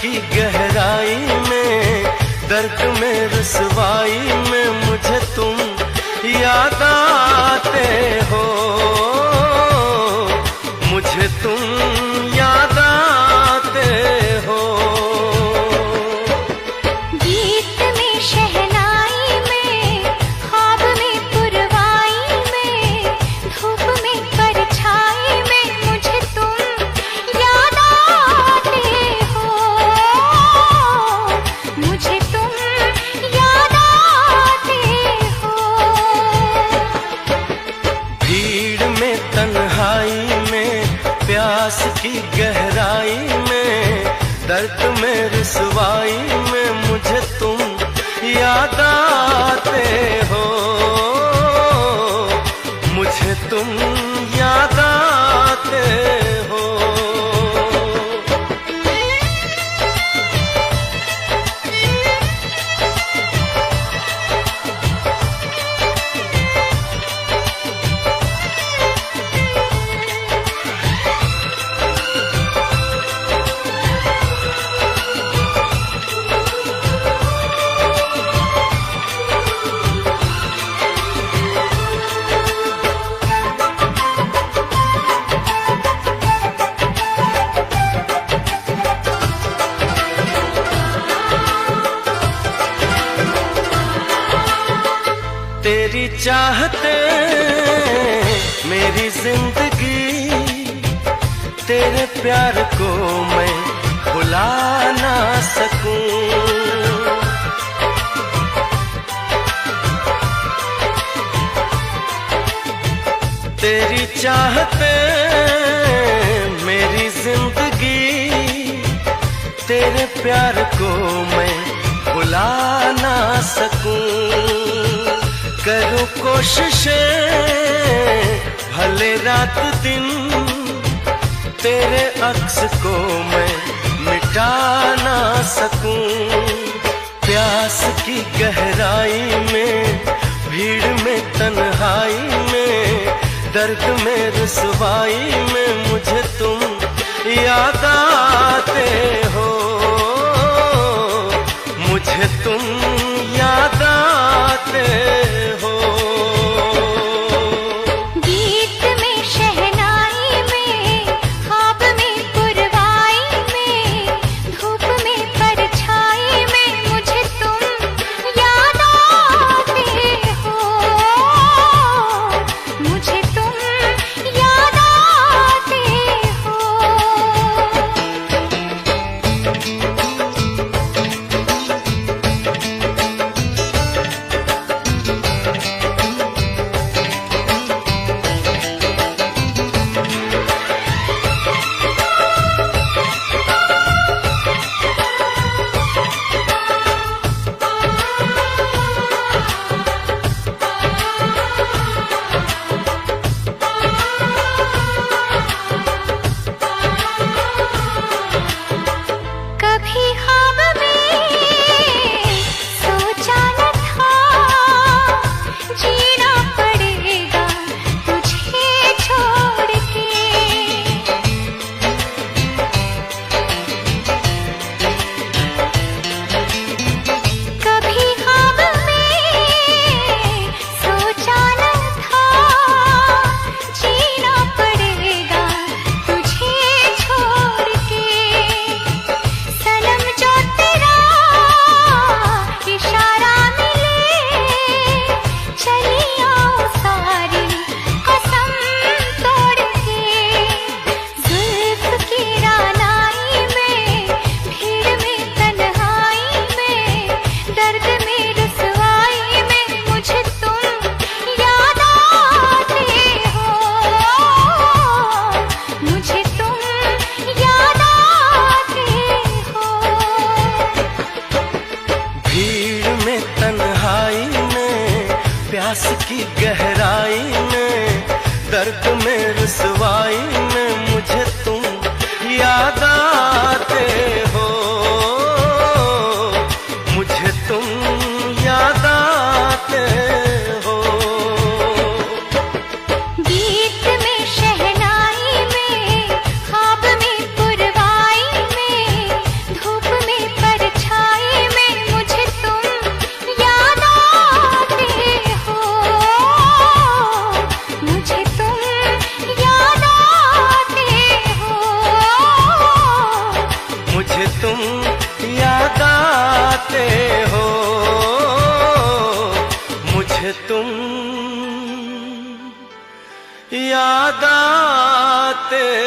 की गहराई में, दर्द में रुसवाई में मुझे तुम याद आते हो, मुझे तुम याद आते हो। गीत में शहनाई में, ख्वाब में पुरवाई में, धूप में परछाई में मुझे तुम याद आते हो, मुझे तुम याद आते हो। भीड़ में तन्हाई में, प्यास की गहराई में, दर्द में रुसवाई में मुझे तुम याद आते हो, मुझे तुम याद आते हो। तेरी चाहते मेरी जिंदगी, तेरे प्यार को मैं भुला ना सकूं। तेरी चाहते मेरी जिंदगी, तेरे प्यार को मैं भुला ना सकूं। करूं कोशिशें भले रात दिन, तेरे अक्स को मैं मिटा ना सकूं। प्यास की गहराई में, भीड़ में तन्हाई में, दर्द में रुसवाई में मुझे तुम याद आते हो, मुझे तुम याद आते हो। गीत में शहनाई में, ख्वाब में पुरवाई में, धूप में परछाई में मुझे तुम याद आते हो, मुझे तुम याद आते हो। कभी ख्वाब में सोचा न था, जीना पड़ेगा तुझे छोड़ के। कभी ख्वाब में सोचा न था, जीना पड़ेगा तुझे छोड़ के। सनम जो तेरा इशारा मिले, चली आओ सारी कसम तोड़ के। जुल्फ की रानाई में, भीड़ में तन्हाई में, दर्द में रुसवाई में मुझे तुम याद आते हो, मुझे तुम याद आते हो। भीड़ में तन्हाई में, प्यास की गहराई में, दर्द में रुसवाई में मुझे तुम याद आते हो, मुझे तुम याद आते हो। गीत में शहनाई में, ख्वाब में पुरवाई में, धूप तुम याद आते